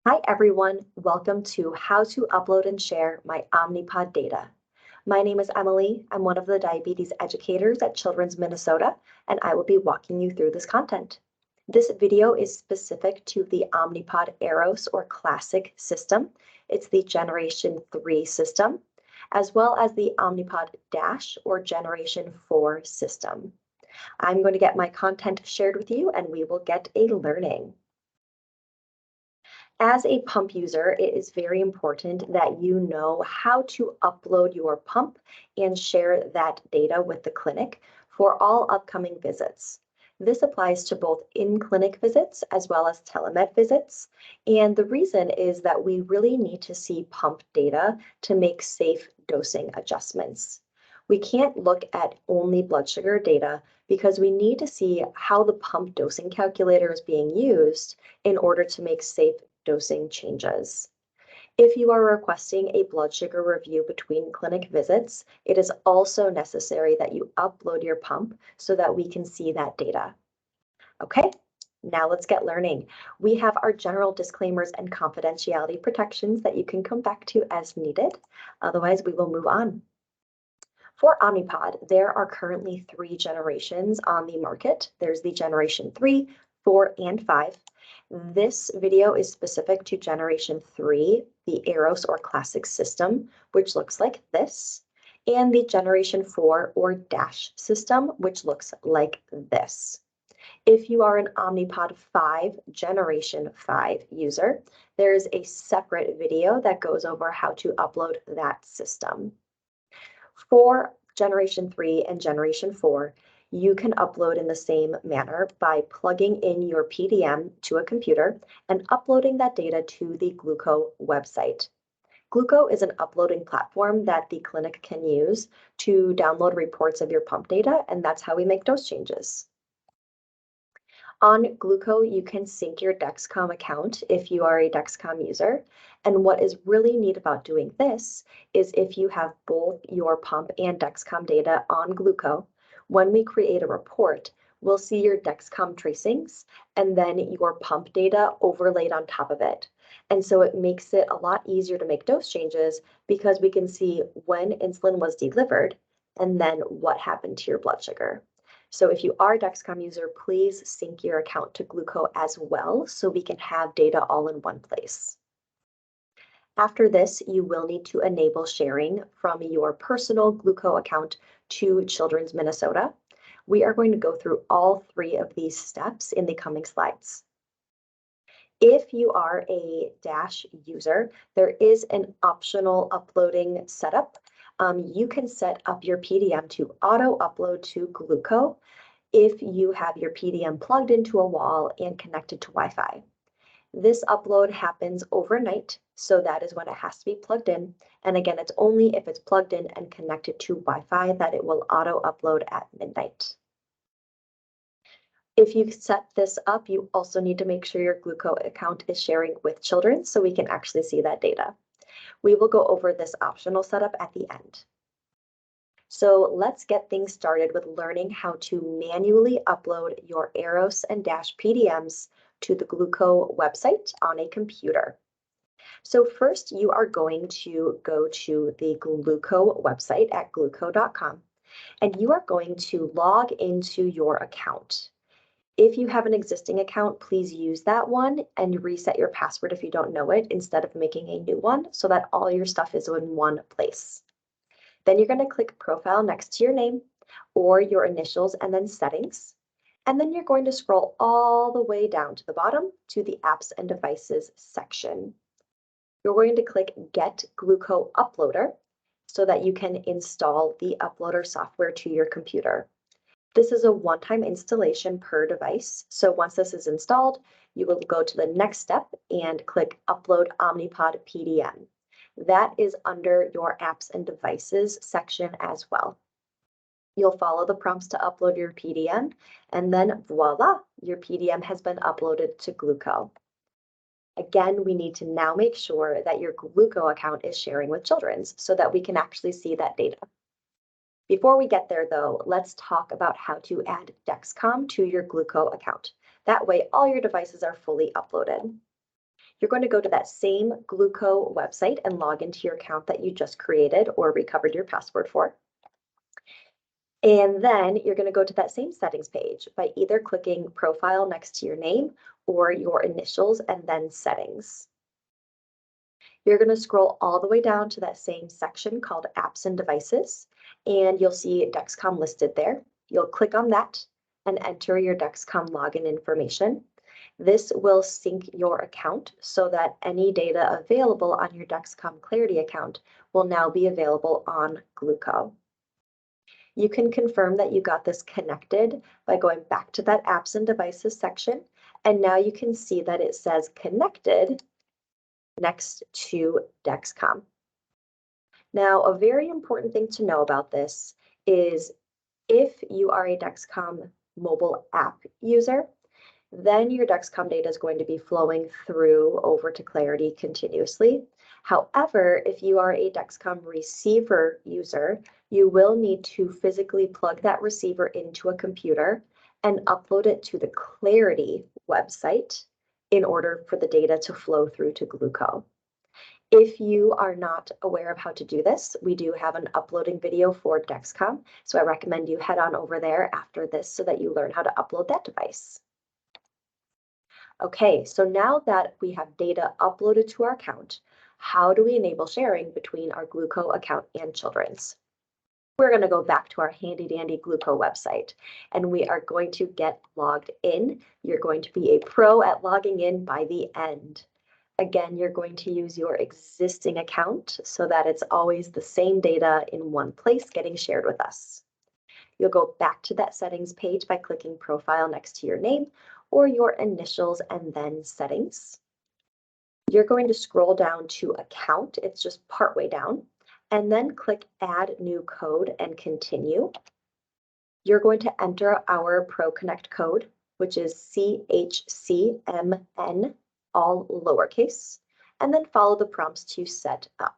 Hi everyone, welcome to How to Upload and Share My Omnipod Data. My name is Emily, I'm one of the diabetes educators at Children's Minnesota, and I will be walking you through this content. This video is specific to the Omnipod Eros or Classic system. It's the Generation 3 system, as well as the Omnipod Dash or Generation 4 system. I'm going to get my content shared with you and we will get a learning. As a pump user, it is very important that you know how to upload your pump and share that data with the clinic for all upcoming visits. This applies to both in-clinic visits as well as telemed visits. And the reason is that we really need to see pump data to make safe dosing adjustments. We can't look at only blood sugar data because we need to see how the pump dosing calculator is being used in order to make safe dosing changes. If you are requesting a blood sugar review between clinic visits, it is also necessary that you upload your pump so that we can see that data. Okay, now let's get learning. We have our general disclaimers and confidentiality protections that you can come back to as needed. Otherwise, we will move on. For Omnipod, there are currently 3 generations on the market. There's the Generation 3, 4, and 5. This video is specific to Generation 3, the Eros or Classic system, which looks like this, and the Generation 4 or Dash system, which looks like this. If you are an Omnipod 5 Generation 5 user, there is a separate video that goes over how to upload that system. For Generation 3 and Generation 4, you can upload in the same manner by plugging in your PDM to a computer and uploading that data to the Gluco website. Gluco is an uploading platform that the clinic can use to download reports of your pump data, and that's how we make dose changes. On Gluco, you can sync your Dexcom account if you are a Dexcom user. And what is really neat about doing this is if you have both your pump and Dexcom data on Gluco, when we create a report, we'll see your Dexcom tracings and then your pump data overlaid on top of it. And so it makes it a lot easier to make dose changes because we can see when insulin was delivered and then what happened to your blood sugar. So if you are a Dexcom user, please sync your account to Gluco as well so we can have data all in one place. After this, you will need to enable sharing from your personal Gluco account to Children's Minnesota. We are going to go through all 3 of these steps in the coming slides. If you are a Dash user, there is an optional uploading setup. You can set up your PDM to auto upload to Gluco if you have your PDM plugged into a wall and connected to Wi-Fi. This upload happens overnight, so that is when it has to be plugged in. And again, it's only if it's plugged in and connected to Wi-Fi that it will auto upload at midnight. If you've set this up, you also need to make sure your Gluco account is sharing with children so we can actually see that data. We will go over this optional setup at the end. So let's get things started with learning how to manually upload your Eros and Dash PDMs to the Gluco website on a computer. So first you are going to go to the Gluco website at gluco.com and you are going to log into your account. If you have an existing account, please use that one and reset your password if you don't know it instead of making a new one so that all your stuff is in one place. Then you're going to click Profile next to your name or your initials and then Settings. And then you're going to scroll all the way down to the bottom to the Apps and Devices section. You're going to click Get Gluco Uploader so that you can install the uploader software to your computer. This is a one-time installation per device. So once this is installed, you will go to the next step and click Upload Omnipod PDM. That is under your Apps and Devices section as well. You'll follow the prompts to upload your PDM, and then voila, your PDM has been uploaded to Gluco. Again, we need to now make sure that your Gluco account is sharing with Children's so that we can actually see that data. Before we get there though, let's talk about how to add Dexcom to your Gluco account. That way all your devices are fully uploaded. you're going to go to that same Gluco website and log into your account that you just created or recovered your password for. And then you're going to go to that same settings page by either clicking profile next to your name or your initials and then settings. You're going to scroll all the way down to that same section called apps and devices, and you'll see Dexcom listed there. You'll click on that and enter your Dexcom login information. This will sync your account so that any data available on your Dexcom Clarity account will now be available on Gluco. You can confirm that you got this connected by going back to that apps and devices section, and now you can see that it says connected next to Dexcom. Now, a very important thing to know about this is if you are a Dexcom mobile app user, then your Dexcom data is going to be flowing through over to Clarity continuously. However, if you are a Dexcom receiver user, you will need to physically plug that receiver into a computer and upload it to the Clarity website in order for the data to flow through to Gluco. If you are not aware of how to do this, we do have an uploading video for Dexcom, so I recommend you head on over there after this so that you learn how to upload that device. Okay, so now that we have data uploaded to our account, how do we enable sharing between our Gluco account and children's? We're going to go back to our handy dandy Gluco website, and we are going to get logged in. You're going to be a pro at logging in by the end. Again, you're going to use your existing account so that it's always the same data in one place getting shared with us. You'll go back to that settings page by clicking profile next to your name or your initials and then settings. You're going to scroll down to account. It's just partway down, and then click add new code and continue. You're going to enter our ProConnect code, which is CHCMN, all lowercase, and then follow the prompts to set up.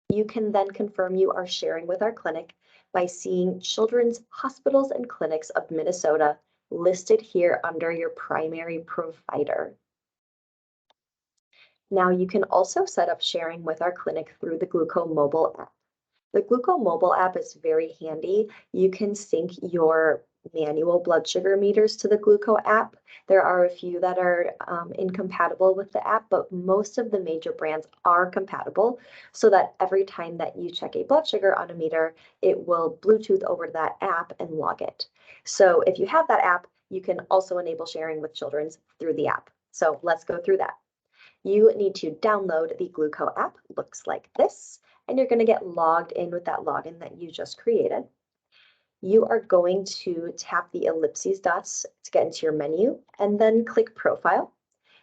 You can then confirm you are sharing with our clinic by seeing Children's Hospitals and Clinics of Minnesota listed here under your primary provider. Now you can also set up sharing with our clinic through the Gluco mobile app. The Gluco mobile app is very handy. You can sync your manual blood sugar meters to the Gluco app. There are a few that are incompatible with the app, but most of the major brands are compatible so that every time that you check a blood sugar on a meter, it will Bluetooth over to that app and log it. So if you have that app, you can also enable sharing with children's through the app. So let's go through that. You need to download the Gluco app. Looks like this. And you're going to get logged in with that login that you just created. You are going to tap the ellipses dots to get into your menu and then click Profile.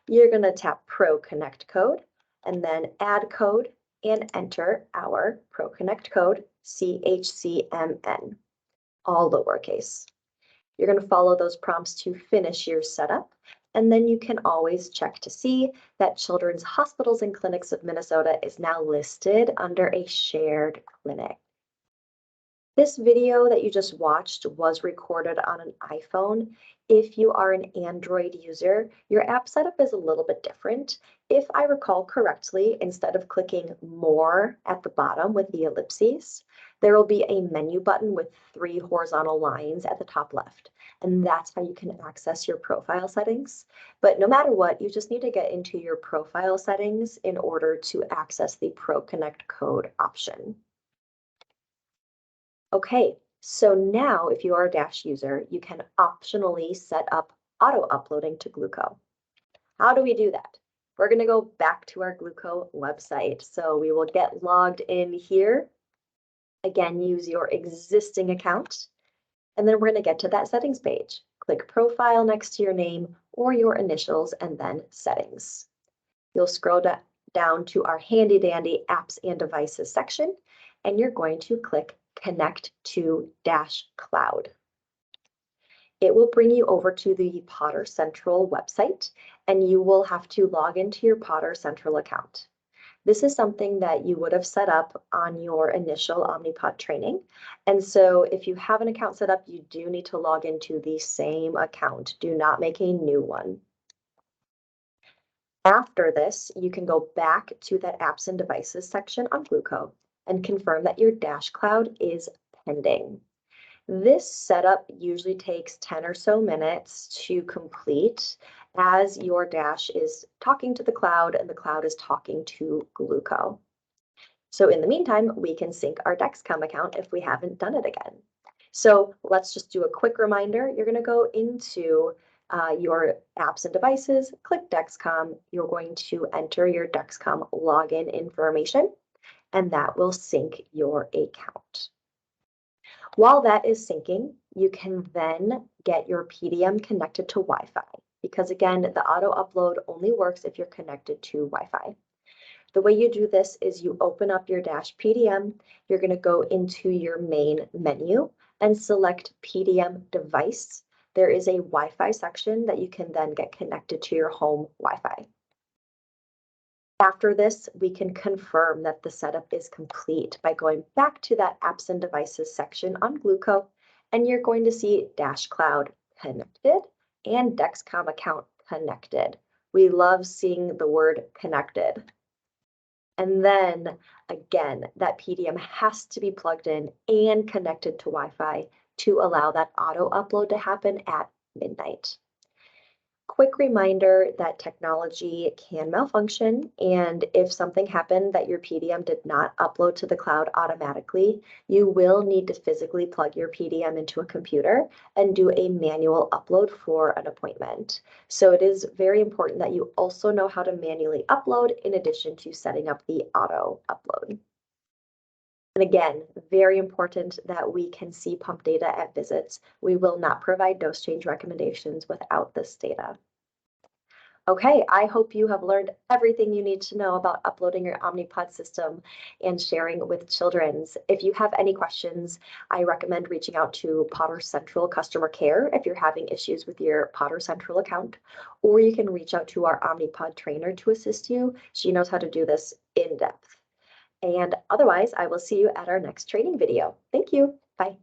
You're going to tap ProConnect code and then add code and enter our ProConnect code, CHCMN, all lowercase. You're going to follow those prompts to finish your setup. And then you can always check to see that Children's Hospitals and Clinics of Minnesota is now listed under a shared clinic. This video that you just watched was recorded on an iPhone. If you are an Android user, your app setup is a little bit different. If I recall correctly, instead of clicking More at the bottom with the ellipses, there will be a menu button with 3 horizontal lines at the top left. And that's how you can access your profile settings. But no matter what, you just need to get into your profile settings in order to access the ProConnect code option. Okay, so now if you are a Dash user, you can optionally set up auto uploading to Gluco. How do we do that? We're going to go back to our Gluco website. So we will get logged in here. Again, use your existing account. And then we're going to get to that settings page. Click profile next to your name or your initials and then settings. You'll scroll down to our handy dandy apps and devices section, and you're going to click connect to Dash Cloud. It will bring you over to the Potter Central website, and you will have to log into your Potter Central account. This is something that you would have set up on your initial Omnipod training. And so if you have an account set up, you do need to log into the same account. Do not make a new one. After this, you can go back to that apps and devices section on Gluco and confirm that your Dash Cloud is pending. This setup usually takes 10 or so minutes to complete as your Dash is talking to the cloud and the cloud is talking to Gluco. So in the meantime, we can sync our Dexcom account if we haven't done it again. So let's just do a quick reminder. You're going to go into your apps and devices, click Dexcom. You're going to enter your Dexcom login information, and that will sync your account. While that is syncing, you can then get your PDM connected to Wi-Fi, because again, the auto upload only works if you're connected to Wi-Fi. The way you do this is you open up your Dash PDM, you're going to go into your main menu and select PDM device. There is a Wi-Fi section that you can then get connected to your home Wi-Fi. After this, we can confirm that the setup is complete by going back to that apps and devices section on Gluco, and you're going to see Dash Cloud connected and Dexcom account connected. We love seeing the word connected. And then again, that PDM has to be plugged in and connected to Wi-Fi to allow that auto upload to happen at midnight. Quick reminder that technology can malfunction, and if something happened that your PDM did not upload to the cloud automatically, you will need to physically plug your PDM into a computer and do a manual upload for an appointment. So it is very important that you also know how to manually upload in addition to setting up the auto upload. And again, very important that we can see pump data at visits. We will not provide dose change recommendations without this data. Okay, I hope you have learned everything you need to know about uploading your Omnipod system and sharing with children's. If you have any questions, I recommend reaching out to Potter Central Customer Care if you're having issues with your Potter Central account, or you can reach out to our Omnipod trainer to assist you. She knows how to do this in depth. And otherwise, I will see you at our next training video. Thank you. Bye.